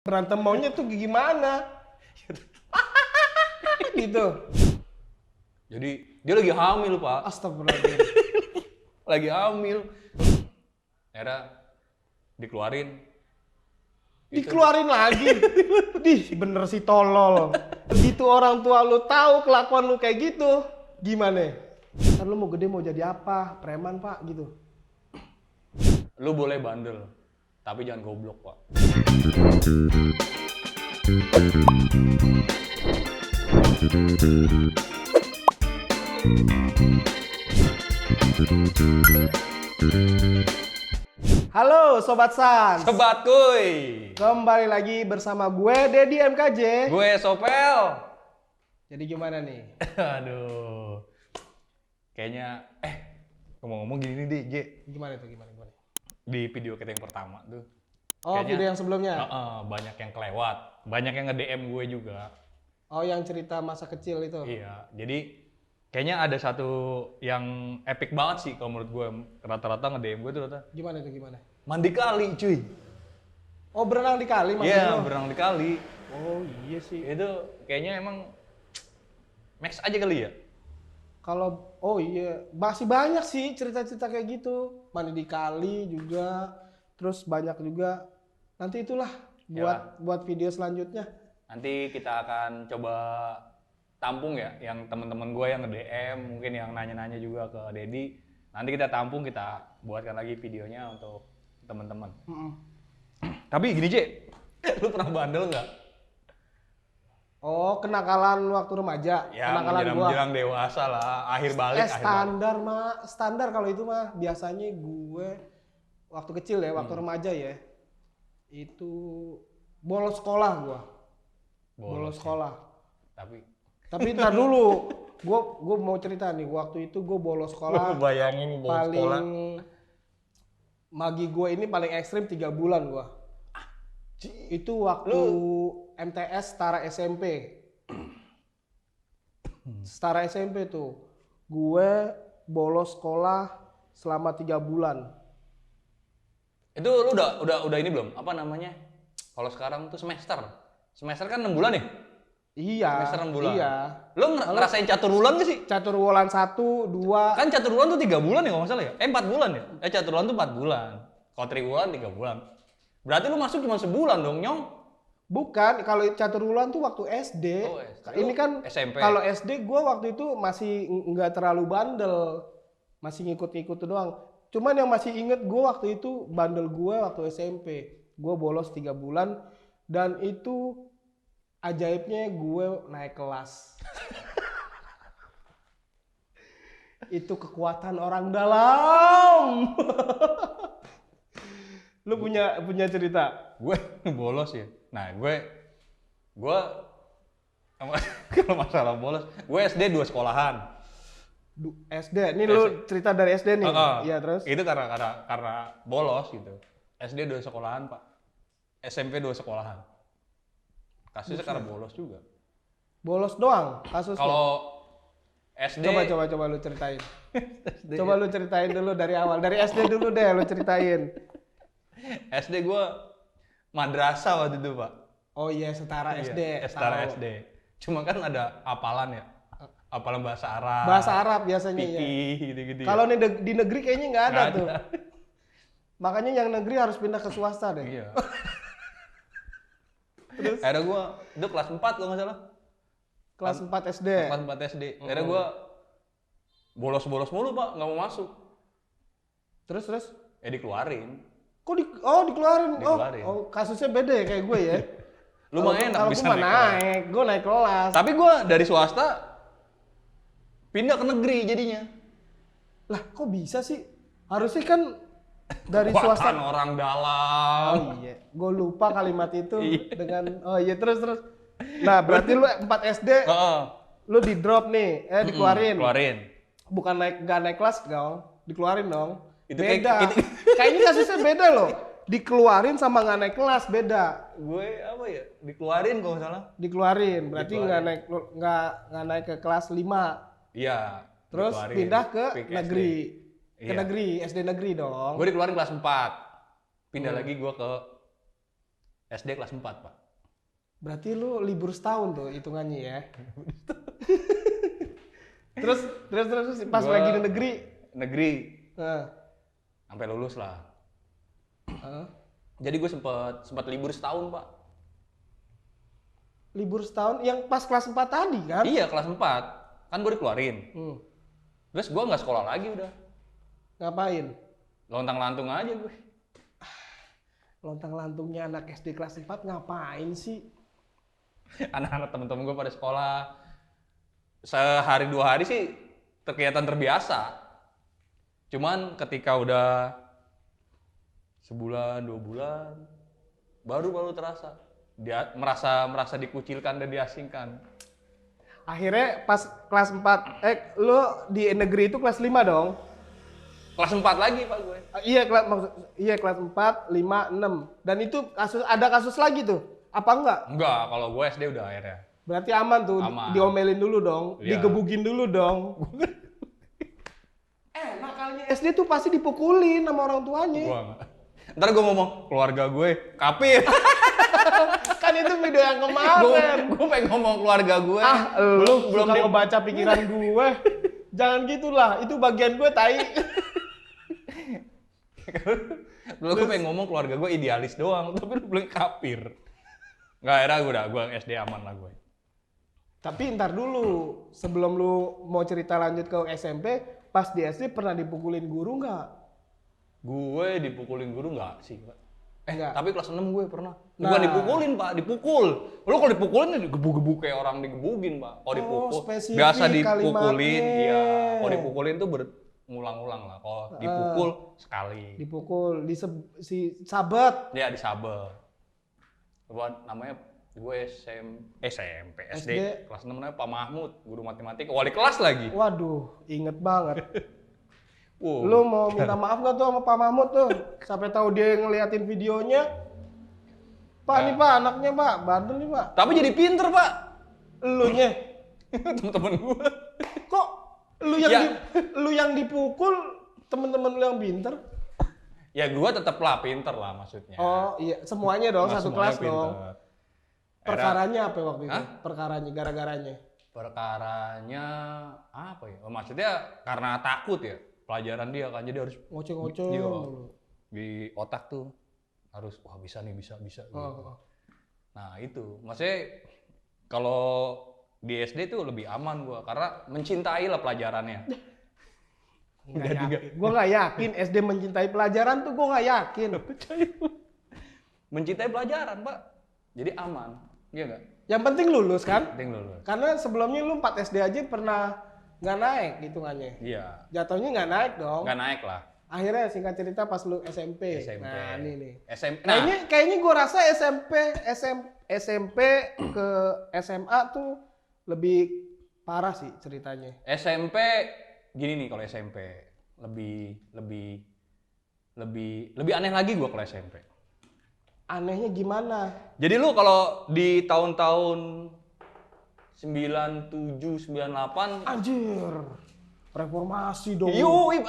Berantem maunya tuh gimana? Gitu. Jadi dia lagi hamil, Pak. Astagfirullahaladzim. Lagi hamil. Akhirnya dikeluarin. Dikeluarin lagi. Dih, bener sih tolol. Begitu orang tua lu tahu kelakuan lu kayak gitu, gimana? Ntar lu mau gede mau jadi apa? Preman, Pak, gitu. Lu boleh bandel, tapi jangan goblok, Pak. Halo Sobat Sans. Sobat kuy. Kembali lagi bersama gue Dedi MKJ. Gue Sopel. Jadi gimana nih? Aduh. Kayaknya ngomong-ngomong gini deh, G. Gimana tuh? Di video kita yang pertama tuh. Oh, Kayaknya, video yang sebelumnya? banyak yang kelewat. Banyak yang nge-DM gue juga. Oh, yang cerita masa kecil itu? Iya, jadi kayaknya ada satu yang epic banget sih kalau menurut gue. Rata-rata nge-DM gue tuh Gimana tuh, gimana? mandi kali, cuy. Oh, berenang di kali maksudnya? Iya, berenang di kali. Oh, iya sih. Itu kayaknya emang max aja kali ya. Oh iya, masih banyak sih cerita-cerita kayak gitu. Mandi di kali juga, terus banyak juga. Nanti itulah buat video selanjutnya. Nanti kita akan coba tampung ya, yang teman-teman gue yang nge-DM, mungkin yang nanya-nanya juga ke Dedi. Nanti kita tampung, kita buatkan lagi videonya untuk teman-teman. Tapi gini, Cek, lu pernah bandel nggak? Oh, kenakalan waktu remaja, Ya, kenakalan gua. menjelang dewasa lah, akhir balik. Standar kalau itu mah biasanya gue waktu kecil ya, waktu remaja ya. Itu bolos sekolah gua. Bolos sekolah. Tapi ntar dulu, gue mau cerita nih, waktu itu gue bolos sekolah. Bayangin bolos sekolah. Magi gue ini paling ekstrim 3 bulan gue. Itu waktu MTS setara SMP. Setara SMP tuh. Gue bolos sekolah selama 3 bulan. Itu lu udah ini belum? Apa namanya? Kalau sekarang tuh semester. Semester kan 6 bulan ya? Iya. Semester 6 bulan. Iya. Lu ngerasain catur bulan gak sih? Catur bulan 1, 2. Kan catur bulan tuh 3 bulan ya kalau nggak salah ya? 4 bulan ya? Catur bulan tuh 4 bulan. Kalau triwulan 3 bulan. Berarti lu masuk cuma sebulan dong, Nyong? Bukan, kalau catur bulan tuh waktu SD. Oh, SD. Ini kan SMP. kalau SD gue waktu itu masih nggak terlalu bandel. Masih ngikut-ngikut doang. Cuman yang masih inget gue waktu itu bandel gue waktu SMP. Gue bolos 3 bulan dan itu ajaibnya gue naik kelas. Itu kekuatan orang dalam. Lu punya cerita? Gue bolos ya. Nah, gue kalau masalah bolos, gue SD 2 sekolahan. SD, ini lu cerita dari SD nih? Iya, terus? Itu karena bolos gitu. SD 2 sekolahan, Pak. SMP 2 sekolahan. Kasusnya karena bolos juga. Bolos doang kasusnya? Kalau SD... Coba lu ceritain. Coba lu ceritain dulu dari awal. Dari SD dulu deh lu ceritain. SD gue madrasah waktu itu, Pak. Oh iya, setara SD. Setara SD. Cuma kan ada hafalan ya. Hafalan bahasa Arab. Bahasa Arab biasanya ya. Gitu-gitu. Kalau di negeri kayaknya nggak ada tuh. Makanya yang negeri harus pindah ke swasta deh. Iya. Terus? Akhirnya gue, itu kelas 4 kalau nggak salah. Kelas 4 SD? Kelas 4 SD. Akhirnya gue bolos-bolos mulu, Pak. Nggak mau masuk. Terus? Dikeluarin. Kok dikeluarin? Oh, kasusnya beda ya kayak gue ya? Lumayan enak bisa naik. Gue naik kelas. Tapi gue dari swasta pindah ke negeri jadinya. Lah, kok bisa sih? Harusnya kan dari Kekuatan swasta. orang dalam. Oh iya, gue lupa kalimat itu dengan. Oh iya, terus. Nah, berarti lu 4 SD, lu di drop nih, dikeluarin. Keluarin. Bukan nggak naik kelas dong, dikeluarin dong. Itu beda. Kayaknya kasusnya beda loh. Dikeluarin sama nggak naik kelas beda. Gue apa ya? Dikeluarin kalau nggak salah. Dikeluarin, berarti nggak naik ke kelas 5. Iya. Terus dikeluarin. pindah ke negeri. SD. Ke negeri, SD negeri dong. Gue dikeluarin kelas 4. Pindah lagi gue ke SD kelas 4, Pak. Berarti lu libur setahun tuh hitungannya ya. terus pas Gua lagi di negeri. Negeri Nah. sampai lulus lah. Heeh. Jadi gue sempat libur setahun, Pak. Libur setahun yang pas kelas 4 tadi kan? Iya, kelas 4. Kan gue dikeluarin. Terus gue nggak sekolah lagi udah. Ngapain? Lontang-lantung aja gue. Lontang-lantungnya anak SD kelas 4 ngapain sih? Anak-anak temen-temen gue pada sekolah. Sehari 2 hari sih kegiatan terbiasa. Cuman ketika udah sebulan, 2 bulan, baru terasa. Dia merasa dikucilkan dan diasingkan. Akhirnya pas kelas 4, lu di negeri itu kelas 5 dong? Kelas 4 lagi, Pak, gue. Kelas 4, 5, 6. Dan itu ada kasus lagi tuh? Apa enggak? Enggak, kalau gue SD udah akhirnya. Berarti aman tuh, Aman. diomelin dulu dong, Iya. digebugin dulu dong. Nakalnya SD tuh pasti dipukulin sama orang tuanya. Gua enggak. Ntar gue ngomong, keluarga gue kafir. Kan itu video yang kemarin. Gue pengen ngomong keluarga gue. Lu belum dia- ngebaca pikiran gue. Jangan gitulah, itu bagian gue tai. Dulu gue pengen ngomong keluarga gue idealis doang, tapi lu bilang kafir. Nggak, akhirnya gue SD aman lah gue. Tapi ntar dulu, sebelum lu mau cerita lanjut ke SMP, pas di SD pernah dipukulin guru nggak? Gue dipukulin guru nggak sih, Pak? Enggak. Tapi kelas 6 gue pernah. Nah. Bukan dipukulin, Pak, dipukul. Lu kalau dipukulin digebuk-gebuk kayak orang digebugin, Pak. Kalau dipukul, spesifik biasa dipukulin, kalimatnya. iya. Kalau dipukulin tuh berulang-ulang lah. Kalau dipukul sekali. Dipukul, si sabet. Ya disabel. Apa namanya? Gue SMP, SD, kelas 6 namanya Pak Mahmud, guru matematika, wali kelas lagi. Waduh, inget banget. Wow. Lu mau minta maaf gak tuh sama Pak Mahmud tuh? Sampai tahu dia ngeliatin videonya. Pak, nih Pak, anaknya Pak, bandel nih Pak. Tapi jadi pinter, Pak. Elunya. Temen-temen gue. Kok lu yang Ya. lu yang dipukul, temen-temen lu yang pinter? Ya gue tetep lah pinter lah maksudnya. Oh iya, semuanya dong, Nggak satu semuanya kelas dong. pinter. Perkaranya apa waktu itu? Hah? Perkaranya, gara-garanya. Perkaranya apa ya? Oh, maksudnya karena takut ya pelajaran dia kan, jadi harus Ngoceh-ngoceh. Iya. Di otak tuh harus wah bisa nih bisa gitu. Oh. Nah itu maksudnya kalau di SD tuh lebih aman gua karena mencintai lah pelajarannya. Nggak yakin. Gue nggak yakin SD mencintai pelajaran tuh gue nggak yakin. Mencintai pelajaran, Pak. Jadi aman, iya nggak? Yang penting lulus kan? Penting lulus. Karena sebelumnya lu 4 SD aja pernah nggak naik hitungannya. Iya. Jatuhnya nggak naik dong. Nggak naik lah. Akhirnya singkat cerita pas lu SMP. SMP. Nah ini nih. SMP. Nah, Kayaknya gue rasa SMP ke SMA tuh lebih parah sih ceritanya. SMP gini nih kalau SMP lebih aneh lagi gua kalau SMP. Anehnya gimana? Jadi lu kalau di tahun-tahun 97, 98 Anjir, reformasi dong. yoi,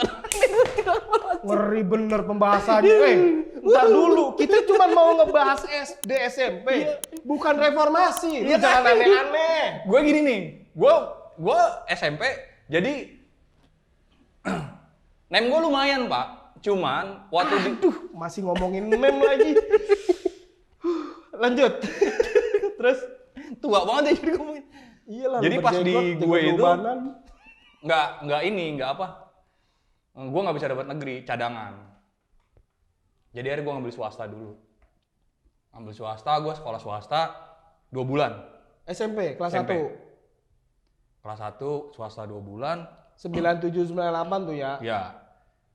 Ngeri bener pembahasannya. Ntar dulu, kita cuma mau ngebahas SD SMP, bukan reformasi. Lu jangan aneh-aneh. gue gini nih, gue SMP jadi nem gue lumayan, Pak. Cuman waktu di Aduh, masih ngomongin meme lagi. Lanjut. Terus? tua banget ya jadi ngomongin. Iyalah. Jadi pas di gue itu ubanan. nggak apa? Gue nggak bisa dapat negeri cadangan. Jadi akhirnya gue ngambil swasta dulu. Ngambil swasta, gue sekolah swasta 2 bulan. SMP kelas SMP. 1. Kelas 1 swasta 2 bulan. 97 98 tuh ya. Ya,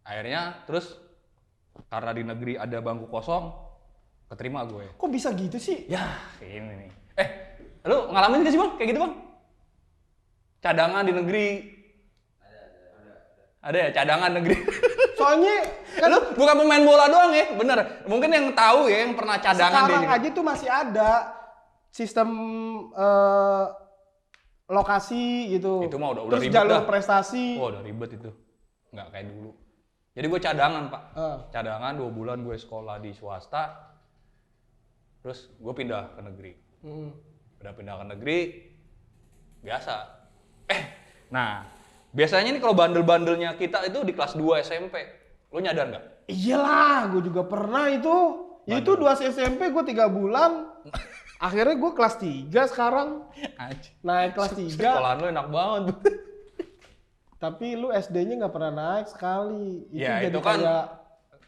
akhirnya terus karena di negeri ada bangku kosong, keterima gue. Kok bisa gitu sih? Ya, ini nih. Lu ngalamin gak sih, Bang? Kayak gitu, Bang? Cadangan di negeri. Ada ya cadangan negeri. Soalnya kan Lu bukan pemain bola doang ya, bener. Mungkin yang tahu ya, yang pernah cadangan sekarang di aja tuh masih ada sistem lokasi gitu. Itu mah udah Terus ribet jalur dah. prestasi. Oh, udah ribet itu. Nggak kayak dulu. Jadi gue cadangan, Pak. Eh. Cadangan 2 bulan gue sekolah di swasta. Terus gue pindah ke negeri. Hmm. Udah pindah ke negeri, biasa. Nah, biasanya nih kalau bandel-bandelnya kita itu di kelas 2 SMP. Lo nyadar nggak? Iyalah, gue juga pernah itu. Ya itu 2 SMP gue 3 bulan. Akhirnya gue kelas 3 sekarang. Naik kelas 3. Sekolahan lo enak banget. Tapi lu SD-nya nggak pernah naik sekali. Itu Ya jadi itu kan kayak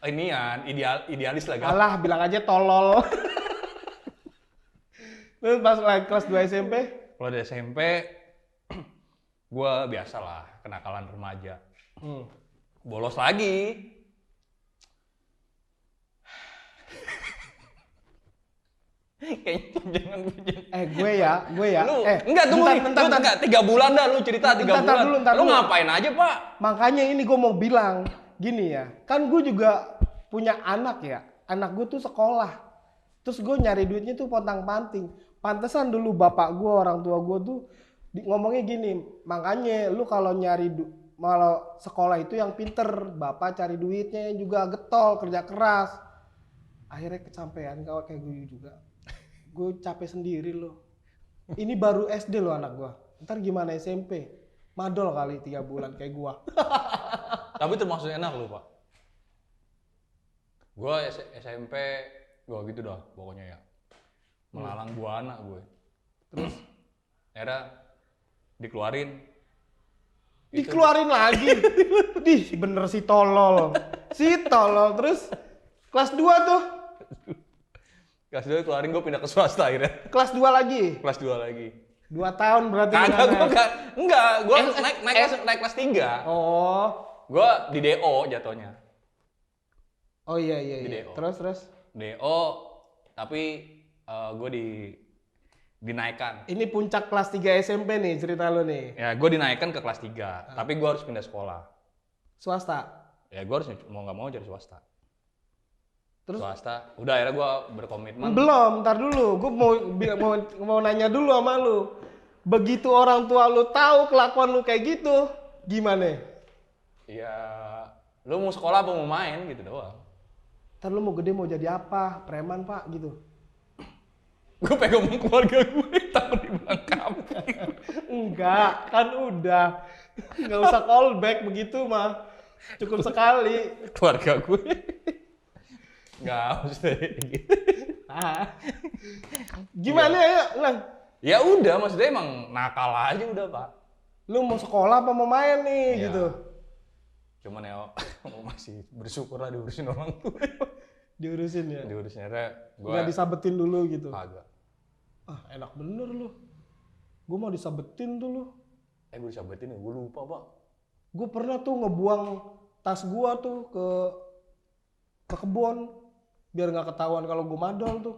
inian, idealis lah kan. alah, bilang aja tolol. Lu pas naik kelas 2 SMP? Kalau di SMP, gue biasa lah, kenakalan remaja. Bolos lagi. Kayaknya jangan. Gue ya. Lu, enggak, tunggu nih, enggak, 3 bulan dah lu cerita, 3 bulan. Ntar Lu dulu. ngapain aja, Pak? Makanya ini gue mau bilang, gini ya, kan gue juga punya anak ya, anak gue tuh sekolah, terus gue nyari duitnya tuh pontang-panting, pantesan dulu bapak gue, orang tua gue tuh ngomongnya gini, makanya lu kalau nyari malah sekolah itu yang pinter, bapak cari duitnya juga getol, kerja keras, akhirnya kecapean kalau kayak gue juga, gue capek sendiri loh, ini baru SD loh anak gue, ntar gimana SMP, madol kali 3 bulan kayak gue. Tapi termasuk enak lu, Pak. Gue SMP, gue gitu dah pokoknya ya. Melalang buana gue. Terus akhirnya dikeluarin. Dikeluarin lagi. Dih, bener si tolol. Si tolol. Terus kelas 2 tuh. Kelas 2 dikeluarin, gue pindah ke swasta akhirnya. Kelas 2 lagi. Kelas 2 lagi. 2 tahun berarti. Enggak, gue naik kelas 3. Oh. Gue di DO jatuhnya. Oh iya. Di DO. Terus. DO, tapi gue dinaikkan. Ini puncak kelas 3 SMP nih cerita lu nih. Ya, gue dinaikkan ke kelas 3, tapi gue harus pindah sekolah. Swasta. Ya, gue harus mau nggak mau cari swasta. Terus? Swasta. Udah akhirnya gue berkomitmen. Belum, ntar dulu. Gue mau nanya dulu sama lu. Begitu orang tua lu tahu kelakuan lu kayak gitu, gimana? Ya, lu mau sekolah apa mau main gitu doang. Ntar lu mau gede mau jadi apa? Preman pak gitu. Gue pengen ngomong keluarga gue, takut dibilang kambing. Enggak, kan udah. Nggak usah callback begitu mah. Cukup sekali. Keluarga gue. Nggak, maksudnya gitu. Gimana ya, Lang? Ya udah, maksudnya emang nakal aja udah, Pak. Lu mau sekolah apa mau main nih Ya. gitu? Cuman ya masih bersyukur lah diurusin orang tua. Diurusin ya? Diurusin akhirnya gue Nggak disabetin dulu gitu? kagak. Enak bener lu. Gue mau disabetin tuh lu. Gue disabetin ya, gue lupa, Pak. Gue pernah tuh ngebuang tas gua tuh ke kebun biar nggak ketahuan kalau gue madol tuh.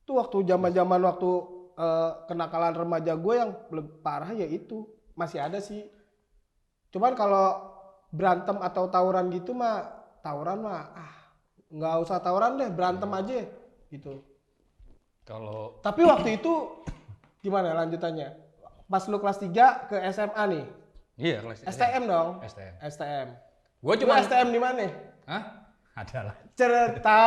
Tuh waktu zaman waktu kenakalan remaja gue yang lebih parah ya itu masih ada sih. Cuman kalau berantem atau tawuran gitu mah nggak usah tawuran deh, berantem aja gitu. Kalau Tapi waktu itu gimana lanjutannya? Pas lu kelas 3 ke SMA nih. iya kelas STM dong. STM. Gue cuma STM di mana? Hah? Ada lah. Cerita.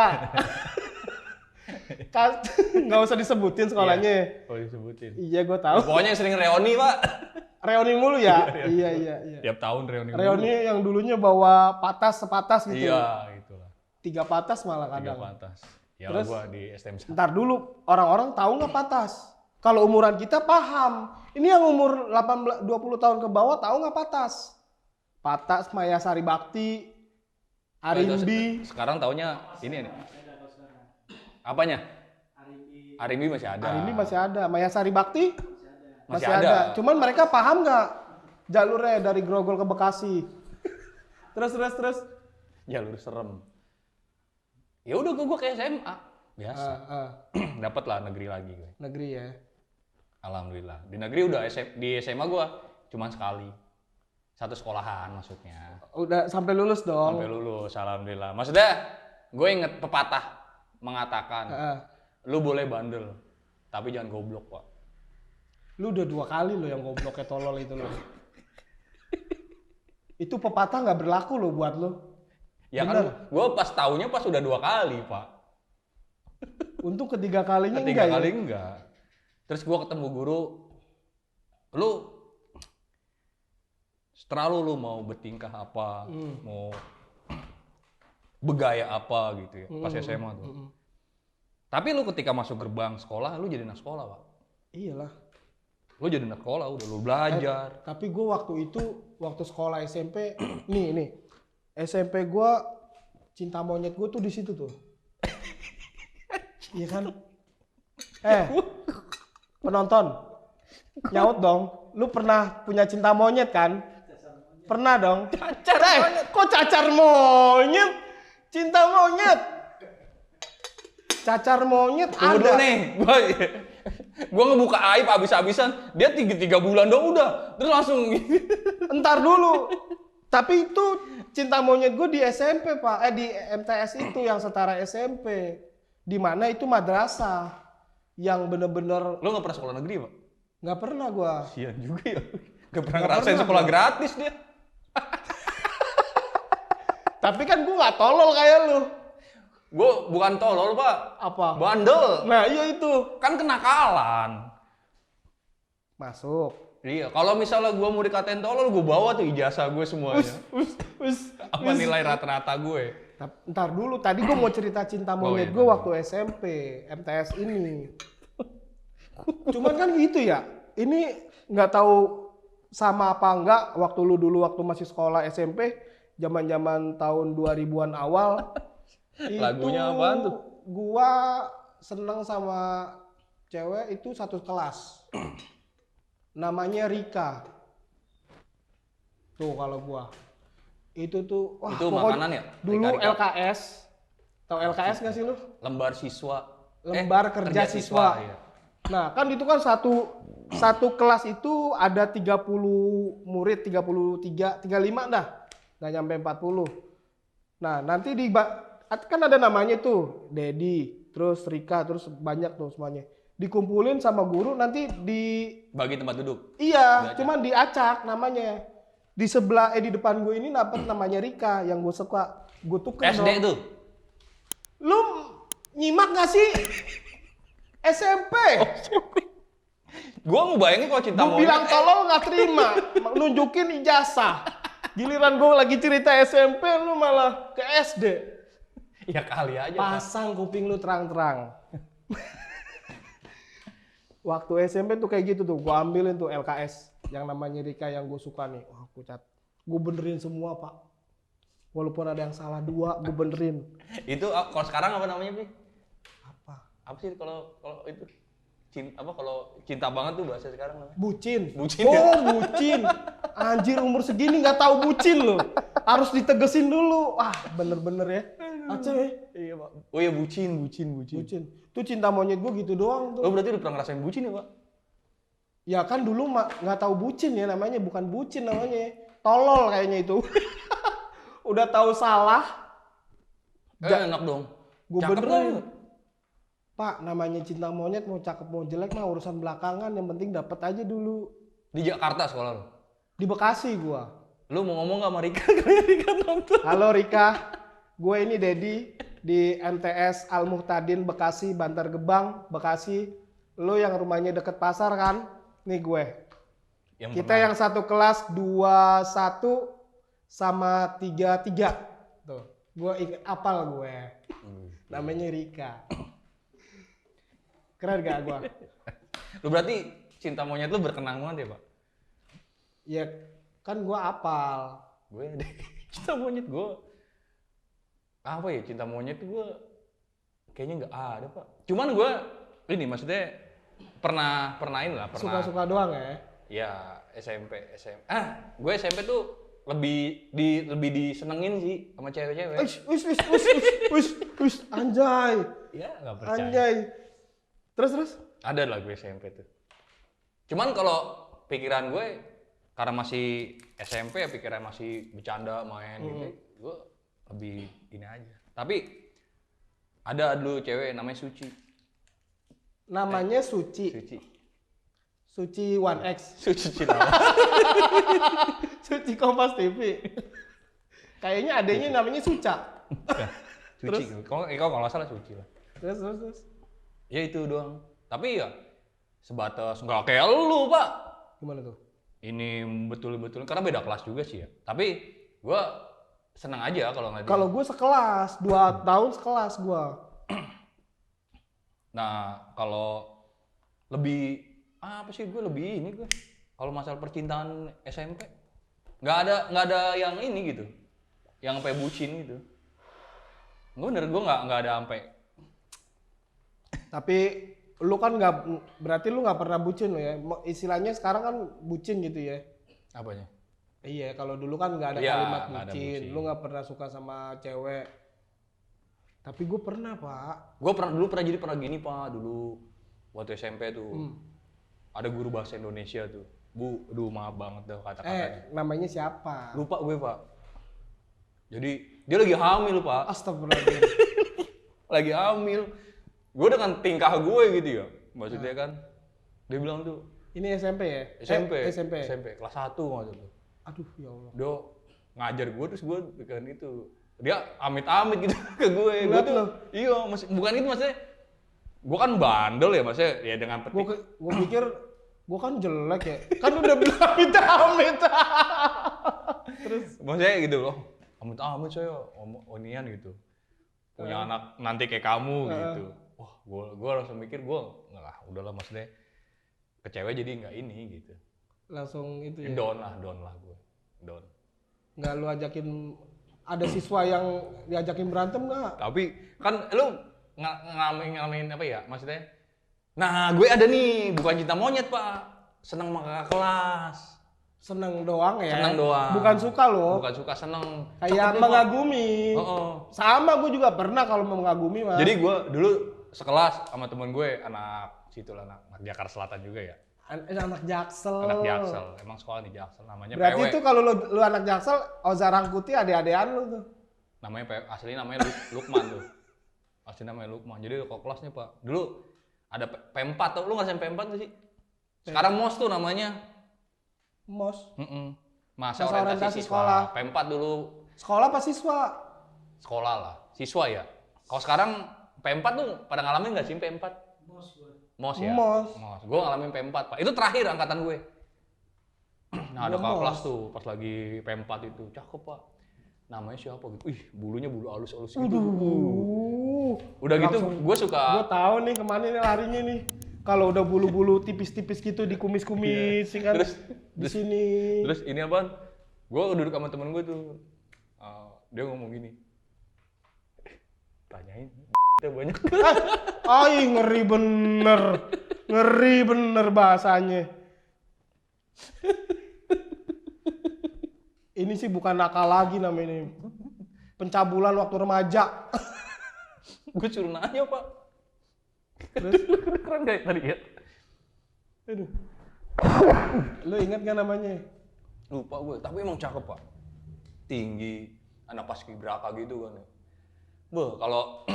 Nggak usah disebutin sekolahnya. Kalau disebutin. Iya, gue tahu. Pokoknya sering reuni, Pak. Reuni mulu ya? Iya. Tiap tahun reuni. Reuni yang dulunya bawa sepatas gitu. Iya, itulah. 3 patas malah 3 kadang. patas. Ya Terus? gua di STM 1. Ntar dulu, orang-orang tahu nggak patas? Kalau umuran kita paham. Ini yang umur 20 tahun ke bawah tahu nggak patas? Patas, Maya Sari Bakti, Arimbi. Sekarang taunya ini nih. Apanya? Arimbi masih ada. Arimbi masih ada. Maya Sari Bakti? Masih ada. Cuman mereka paham nggak jalurnya dari Grogol ke Bekasi? Terus. Jalur serem. Ya udah gua ke SMA. Biasa. Dapat lah negeri lagi gue. Negeri ya. Alhamdulillah. Di negeri udah di SMA gua cuman sekali. Satu sekolahan maksudnya. Udah sampai lulus dong. Sampai lulus, alhamdulillah. Maksudnya gue inget pepatah mengatakan, lu boleh bandel, tapi jangan goblok, Pak. Lu udah 2 kali lo yang gobloknya tolol itu lo. Itu pepatah nggak berlaku lo buat lo. Ya bener. Kan gue pas taunya pas udah 2 kali, Pak. Untung ketiga kalinya Ketiga enggak kali ya? enggak. Terus gua ketemu guru, lu setelah lu mau bertingkah apa, mau bergaya apa gitu ya, pas SMA tuh. Tapi lu ketika masuk gerbang sekolah, lu jadi anak sekolah, Pak. Iyalah. Lu jadi anak sekolah, udah lu belajar. Tapi gue waktu sekolah SMP, nih, SMP gue cinta monyet gue tuh di situ tuh. Iya kan? Penonton, nyaut dong. Lu pernah punya cinta monyet kan? Pernah dong. Kok cacar monyet? Cinta monyet. Cacar monyet Tunggu ada. dulu nih, gua ngebuka aib abis-abisan, dia 3 bulan dong udah, terus langsung Entar dulu. Tapi itu cinta monyet gue di SMP, Pak. Di MTS itu yang setara SMP. Di mana itu madrasah. Yang bener-bener Lu nggak pernah sekolah negeri, Pak? nggak pernah gua. Sian juga ya. Gak pernah Nggak ngerasain pernah, sekolah Pak. gratis dia. Tapi kan gua nggak tolol kayak lu. Gue bukan tolol, Pak. Apa? Bandel. Nah, iya itu. Kan kenakalan. Masuk. Iya, kalau misalnya gue mau dikatain tolol, gue bawa tuh ijazah gue semuanya. Apa nilai rata-rata gue? Ntar dulu, tadi gua mau cerita cinta monyet iya, gue waktu SMP, MTS ini. Cuman kan gitu ya. Ini nggak tahu sama apa enggak waktu lu dulu waktu masih sekolah SMP, zaman-zaman tahun 2000-an awal. Lagunya apaan tuh? Gua seneng sama cewek itu satu kelas. Namanya Rika. Tuh kalau gua. Itu tuh wah, Itu pokoknya makanan ya? Dulu Rika. LKS. Tahu LKS nggak sih lu? Lembar siswa. Lembar kerja siswa. Iya. Nah, kan itu kan satu kelas itu ada 30 murid, 33, 35 dah. Nggak nyampe 40. Nah, nanti kan ada namanya tuh, Dedi, terus Rika, terus banyak tuh semuanya. Dikumpulin sama guru nanti Bagi tempat duduk. iya, cuman diacak namanya. Di depan gue ini dapet namanya Rika yang gue suka. Gue tuker SD dong. tuh. Lu nyimak gak sih? SMP. Gue ngebayangin kalau cinta Gue bilang tolol nggak terima, nunjukin ijazah. Giliran gue lagi cerita SMP, lu malah ke SD. Ya kali aja. Pak. Pasang kuping lu terang-terang. Waktu SMP tuh kayak gitu tuh, gue ambilin tuh LKS yang namanya Rika yang gue suka nih. Wah, gue benerin semua, Pak. Walaupun ada yang salah 2, gue benerin. Itu kalau sekarang apa namanya, Pi? Apa? Apa sih kalau itu? Kalau cinta banget tuh bahasa sekarang namanya? Bucin. Bucin, Oh, ya? bucin. Anjir, umur segini nggak tahu bucin loh. Harus ditegesin dulu. Wah, bener-bener ya. Aceh ya. Iya, Pak. Oh iya, bucin. Bucin. Tuh cinta monyet gue gitu doang tuh. Oh, berarti udah pernah ngerasain bucin ya, Pak? Ya kan dulu nggak tahu bucin ya namanya, bukan bucin namanya. Tolol kayaknya itu. Udah tahu salah. Enak dong. Gue Cakep benerin. banget. Pak, namanya cinta monyet mau cakep mau jelek mah urusan belakangan, yang penting dapat aja dulu. Di Jakarta sekolah lu? Di Bekasi gua. Lu mau ngomong gak sama Rika? Kali Rika nonton. Halo Rika, gue ini Dedi di MTS Al Muhtadin Bekasi, Bantar Gebang, Bekasi. Lu yang rumahnya deket pasar kan? Nih gue. Kita yang satu kelas 21 sama 33. Tuh, gue inget apal gue. Namanya Rika. Keren gak gue? Lu berarti cinta monyet lu berkenang banget ya, Pak? Ya kan gue apal. Gue ada cinta monyet gue. Apa ya, cinta monyet tuh gue kayaknya nggak ada, Pak. Cuman gue ini maksudnya pernah ini lah, pernah. Suka-suka doang ya? Ya, SMP. Gue SMP tuh lebih disenengin sih sama cewek-cewek. Anjay. Ya, nggak percaya. Anjay. Terus? Ada lah gue SMP tuh. Cuman kalau pikiran gue karena masih SMP ya, pikiran masih bercanda main gitu. Gue lebih ini aja. Tapi ada dulu cewek namanya Suci. Namanya Suci. Suci 1X. Suci Cinawa. Suci Kompas TV. Kayaknya adanya namanya Suca. Suci. Kalau nggak salah Suci lah. Terus. Ya itu doang. Tapi ya sebatas nggak kayak lu, Pak. Gimana tuh? Ini betul-betul karena beda kelas juga sih ya. Tapi gua senang aja kalau nggak Kalau gue sekelas, 2 tahun sekelas gue. Nah, kalau lebih apa sih gue lebih ini gue. Kalau masalah percintaan SMP nggak ada yang ini gitu. Yang sampai bucin gitu. Bener, gue nggak ada sampai. Tapi lu kan nggak, berarti lu nggak pernah bucin lo ya. Istilahnya sekarang kan bucin gitu ya. Apanya? Iya, kalau dulu kan nggak ada Iya, kalimat nggak ada bucin. bucin. Lu nggak pernah suka sama cewek. Tapi gue pernah, Pak. Gue pernah gini Pak dulu waktu SMP tuh. Ada guru bahasa Indonesia tuh. Bu, aduh maaf banget deh kata-katanya. Namanya siapa? Lupa gue Pak. Jadi dia lagi hamil Pak. Astagfirullahaladzim. Lagi hamil. Gue dengan tingkah gue gitu ya. Maksudnya kan. Dia bilang tuh. Ini SMP ya? SMP. Kelas 1 waktu itu. Aduh, ya Allah. Dia ngajar gue terus gue kan itu. Dia amit-amit gitu ke gue. Ngeliat Gue tuh, lo? iya, bukan itu maksudnya. Gue kan bandel ya maksudnya ya dengan petik. Gue pikir gue kan jelek ya. Kan udah bilang amit-amit. Terus? Maksudnya gitu loh. Amit-amit saya onian gitu. Punya anak nanti kayak kamu gitu. Wah, gue langsung mikir gue nggak lah, udahlah maksudnya ke cewek jadi nggak ini gitu. Langsung itu ya? Down lah gue. Down. Nggak lu ajakin, ada siswa yang diajakin berantem nggak? Tapi kan lu ngalamin apa ya maksudnya? Nah, gue ada nih, bukan cinta monyet Pak. Seneng sama kakak kelas. Seneng doang ya? Seneng doang. Bukan suka loh. Bukan suka, seneng. Kayak Cakep nih, Pak. mengagumi. Oh. Sama gue juga pernah kalau mengagumi mah. Jadi gue dulu sekelas sama temen gue anak situ lah, anak Jakarta Selatan juga ya. Anak Jaksel. Anak Jaksel, emang sekolah di Jaksel namanya Berarti PW. itu kalau lu anak Jaksel, Oza Rangkuti ade-adean lu tuh. Namanya PW, asli namanya Lukman tuh. Asli namanya Lukman. Jadi kalau kelasnya Pak, dulu ada P4 tuh, lu ngerasain P4 gak sih? Sekarang MOS tuh namanya. MOS. Masa Masa orientasi sekolah. P4 dulu. Sekolah apa siswa? Sekolah lah, siswa ya. Kalau sekarang P4 tuh pada ngalamin nggak sih P4? MOS ya? MOS. Gue ngalamin P4 Pak. Itu terakhir angkatan gue. Nah ada Gua kakak MOS. kelas tuh pas lagi P4 itu. Cakep Pak. Namanya siapa gitu. Ih bulunya bulu halus-halus gitu. Udah gitu gue suka. Gue tahu nih kemana nih larinya nih. Kalau udah bulu-bulu tipis-tipis gitu dikumis-kumis kan. Di sini. Terus ini apaan? Gue duduk sama temen gue tuh. Dia ngomong gini. Tanyain. Banyak. Ay, ngeri bener bahasanya. Ini sih bukan nakal lagi namanya ini. Pencabulan waktu remaja. Gue suruh nanya Pak. Terus? Keren gak tadi ya? Aduh. Lu ingat gak namanya? Lupa gue, tapi emang cakep Pak. Tinggi, anak paskibraka gitu kan. Kalau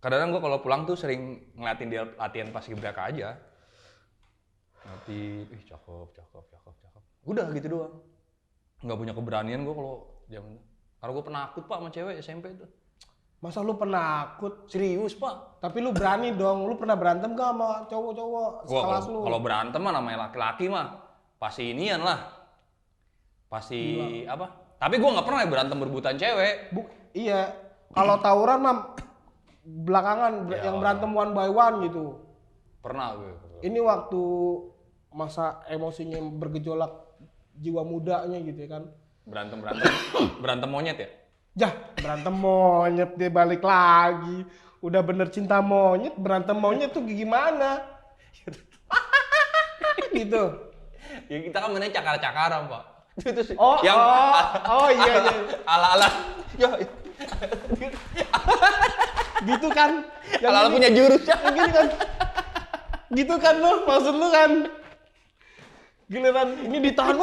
kadang-kadang gue kalau pulang tuh sering ngeliatin dia latihan paskibraka aja. Nanti, cakep. Udah gitu doang. Nggak punya keberanian gue kalau zaman. Karena gue penakut Pak sama cewek SMP tuh. Masa lu penakut? Serius Pak. Tapi lu berani dong. Lu pernah berantem gak sama cowok-cowok sekelas lu? Kalau berantem mah namanya laki-laki mah pasti inian lah. Pasti apa? Tapi gue nggak pernah berantem berebutan cewek. Iya. Kalau tawuran mah belakangan yang berantem one by one gitu. Pernah gue. Ini waktu masa emosinya bergejolak jiwa mudanya gitu ya kan. Berantem monyet ya? Jah, berantem monyet dia balik lagi. Udah bener cinta monyet, berantem monyet tuh gimana? Gitu. Ya kita kan mainnya cakar-cakaran Pak. Itu sih. Oh iya. Ala-ala. Ya. Gitu kan. Ala-ala punya jurus ya. Yang gini kan. Gitu kan lo, maksud lu kan. Giliran ini ditahan,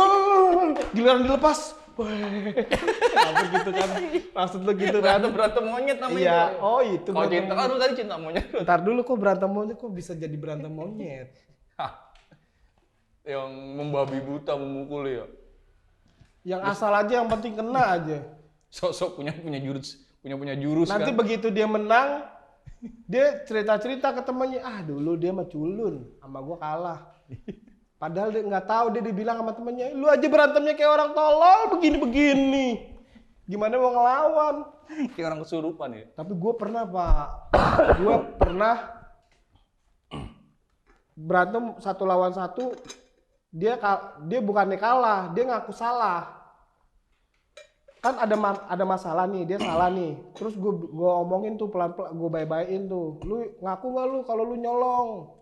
giliran dilepas. Apa gitu kan. Maksud lu gitu kan. Berantem monyet namanya. Iya. Itu. Oh itu. Kalau cinta kan lu tadi cinta monyet. Ntar dulu kok berantem monyet kok bisa jadi berantem monyet. Yang membabi buta memukul ya. Yang asal aja yang penting kena aja. Sok-sok punya jurus Nanti kan. begitu dia menang, Dia cerita-cerita ke temennya, dulu dia mah culun, sama gua kalah. Padahal dia nggak tahu, dia dibilang sama temennya, lu aja berantemnya kayak orang tolol begini-begini. Gimana mau ngelawan? Kayak orang kesurupan ya. Tapi gue pernah Pak, gue pernah berantem 1 lawan 1, dia bukannya kalah, dia ngaku salah. Kan ada masalah nih, dia salah nih. Terus gue omongin tuh pelan-pelan, gue bye-byein tuh. Lu ngaku nggak lu kalau lu nyolong?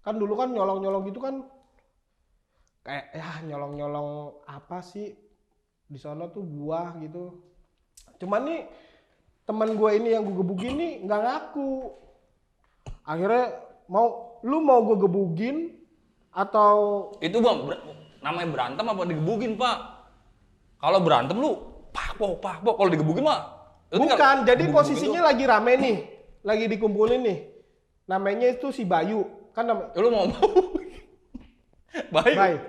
Kan dulu kan nyolong-nyolong gitu kan kayak nyolong-nyolong apa sih? Di sana tuh buah gitu. Cuman nih teman gue ini yang gue gebugin nih nggak ngaku. Akhirnya lu mau gue gebugin atau itu bang namanya berantem apa digebugin Pak? Kalau berantem lu pakpok, kalau digebugin mah bukan. Jadi posisinya lagi rame nih, lagi dikumpulin nih. Namanya itu si Bayu kan lu mau Bayu.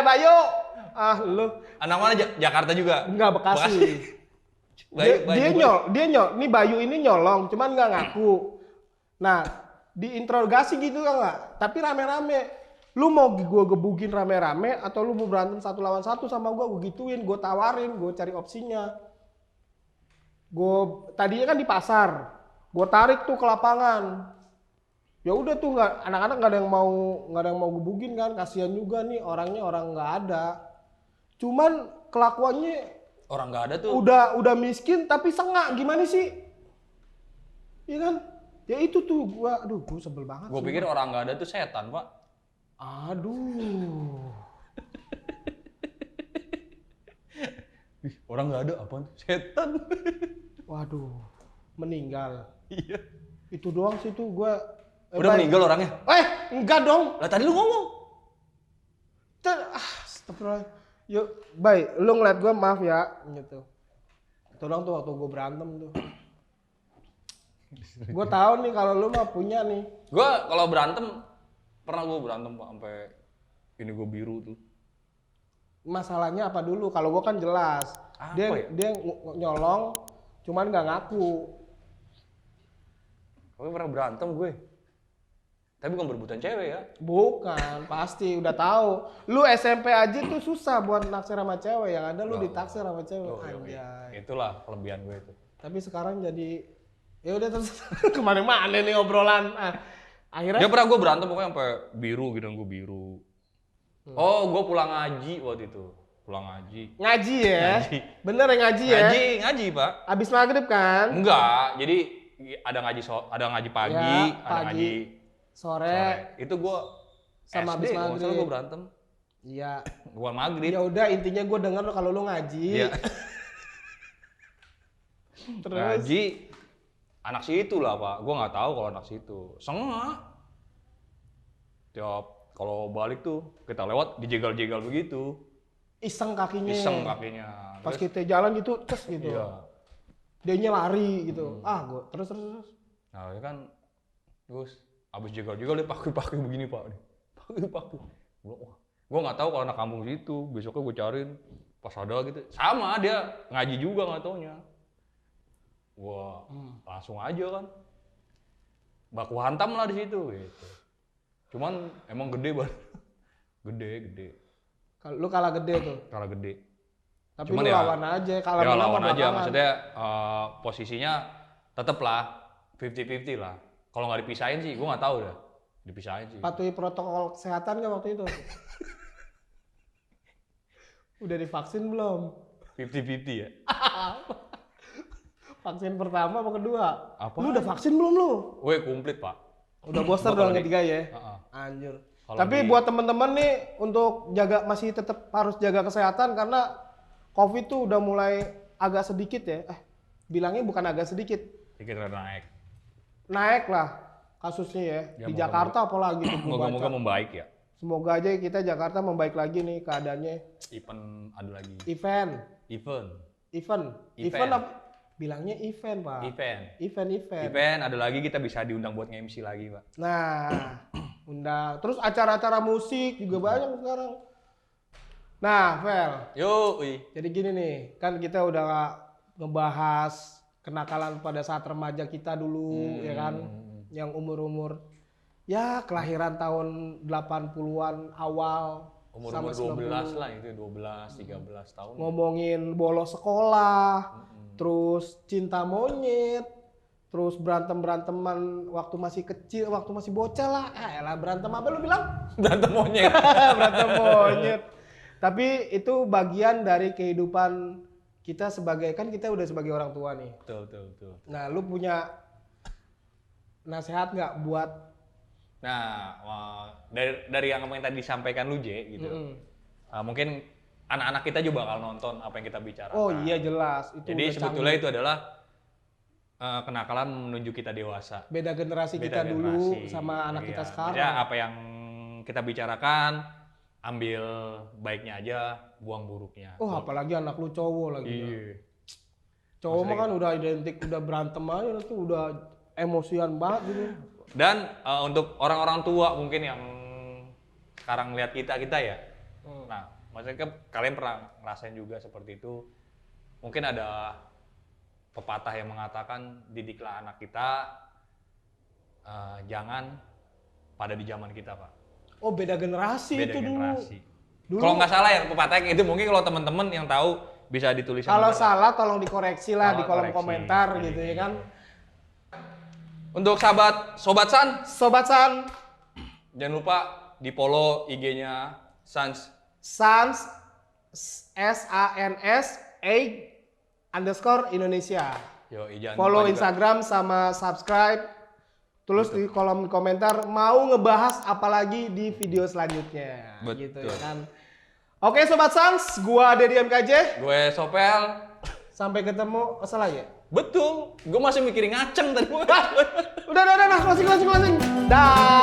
Bayu, lu anak mana Jakarta juga? Enggak, Bekasi. Dia nih Bayu ini nyolong, cuman nggak ngaku. Nah, diinterogasi gitu kan nggak? Tapi rame-rame. Lu mau gue gebugin rame-rame atau lu mau berantem 1 lawan 1 sama gue gituin, gue tawarin, gue cari opsinya. Tadinya kan di pasar, gue tarik tuh ke lapangan. Ya udah tuh anak-anak nggak ada yang mau gebugin kan, kasihan juga nih orangnya orang nggak ada. Cuman kelakuannya orang nggak ada tuh. Udah miskin tapi sengak, gimana sih? Iya kan? Ya itu tuh gue sebel banget. Gue pikir orang nggak ada tuh setan Pak. Aduh. Orang nggak ada apaan? Setan. Waduh, meninggal. Iya. Itu doang sih tuh gue. Udah meninggal orangnya? Enggak dong. Lah tadi lu ngomong. Astagfirullah. Yuk, baik. Lu ngeliat gue maaf ya, gitu. Tolong tuh waktu gue berantem tuh. Gue tahu nih kalau lu mah punya nih. Gue kalau berantem pernah gue berantem Pak sampai ini gue biru tuh. Masalahnya apa dulu? Kalau gue kan jelas. Dia nyolong, cuman nggak ngaku. Gue pernah berantem gue. Tapi bukan berebutan cewek ya? Bukan, pasti udah tahu. Lu SMP aja tuh susah buat naksir sama cewek, yang ada lu ditaksir sama cewek. Anjay. Itulah kelebihan gue itu. Tapi sekarang jadi ya udah terus kemana-mana nih obrolan. Akhirnya dia pernah gue berantem pokoknya sampai biru gitu, gue biru. Oh, gue pulang ngaji waktu itu. Pulang ngaji. Ngaji ya? Ngaji. Bener ya ngaji ya? Ngaji Pak. Abis maghrib kan? Enggak, jadi ada ngaji pagi, ya, ada ngaji sore. Itu gue sama SD, abis maghrib. gue berantem. Iya. Gue maghrib. Ya udah intinya gue denger kalau lu ngaji. Iya. Terus? Ngaji. Anak situ lah Pak, gue nggak tahu kalau anak situ. Sengak. Tiap kalau balik tuh kita lewat dijegal-jegal begitu. Iseng kakinya. Pas Terus, kita jalan gitu, tes gitu. Iya. Dianya lari gitu. Gue terus. Nah ya kan, terus abis jegal-jegal dia pakai begini Pak. Pakai. Gue nggak tahu kalau anak kampung situ. Besoknya gue cariin, pas ada gitu. Sama dia ngaji juga nggak taunya. Wah, langsung aja kan. Baku hantam lah di situ gitu. Cuman emang gede banget. Gede. Kalau lu kalah gede tuh. Kalah gede. Tapi cuman lu ya, lawan aja, kalah ya menang lawan aja. belakangan. Maksudnya posisinya tetep lah 50-50 lah. Kalau nggak dipisahin sih, gue nggak tahu dah. Dipisahin sih. Patuhi protokol kesehatan nggak waktu itu? Udah divaksin belum? 50-50 ya? Vaksin pertama apa kedua? Apa? Lu udah vaksin belum lu? Gue komplit Pak. Udah booster dong ketiga ya? Anjir. Tapi buat temen-temen nih untuk masih tetap harus jaga kesehatan karena COVID tuh udah mulai agak sedikit ya. Bilangnya bukan agak sedikit. Sedikit naik. Naik lah kasusnya ya. Di Jakarta apalagi tuh. Moga-moga membaik ya. Semoga aja kita Jakarta membaik lagi nih keadaannya. Event ada lagi. Event apa? Bilangnya event Pak. Event. Ada lagi kita bisa diundang buat nge-MC lagi Pak. Nah, undang. Terus acara-acara musik juga banyak sekarang. Nah, Vel. Yoi. Jadi gini nih, kan kita udah ngebahas kenakalan pada saat remaja kita dulu, ya kan? Yang umur-umur ya kelahiran tahun 80-an awal. Umur-umur 12 lah itu, 12, 13 tahun. Ngomongin bolos sekolah, terus cinta monyet, terus berantem-beranteman waktu masih kecil, waktu masih bocah lah. Elah berantem apa lu bilang? Berantem monyet. Berantem monyet. Tapi itu bagian dari kehidupan kita sebagai, kan kita udah sebagai orang tua nih. Betul. Nah, lu punya nasihat nggak buat? Nah, dari yang tadi disampaikan lu, J, gitu. Mungkin anak-anak kita juga bakal nonton apa yang kita bicarakan. Oh iya jelas. Itu jadi udah sebetulnya canggih. itu adalah kenakalan menuju kita dewasa. Beda generasi Beda kita dulu generasi. sama anak kita Iya. sekarang. Maksudnya apa yang kita bicarakan, ambil baiknya aja, buang buruknya. Oh apalagi anak lu cowok lagi. Ya. Iya. Cowok mah kan udah identik, udah berantem aja tuh, udah emosian banget gitu. Dan untuk orang-orang tua mungkin yang sekarang lihat kita ya. Nah, maksudnya kalian pernah ngerasain juga seperti itu. Mungkin ada pepatah yang mengatakan didiklah anak kita, jangan pada di zaman kita, Pak. Oh beda generasi Beda itu generasi. dulu. Kalau nggak salah ya pepatahnya itu, mungkin kalau teman-teman yang tahu bisa ditulis. Kalau salah tolong dikoreksi lah di kolom Koreksi. komentar gitu ya kan. Untuk Sobat San, Sobat San, jangan lupa di follow IG-nya Sans. Sans SANS_Indonesia. Yo, jangan Follow lupa juga. Instagram sama subscribe. Terus di kolom komentar mau ngebahas apa lagi di video selanjutnya. Betul. Gitu ya kan. Oke Sobat Sans, gua Dedi MKJ. Gue Sopel. Sampai ketemu. Salah ya? Betul. Gue masih mikirin ngaceng tadi. Udah, closing. Dah.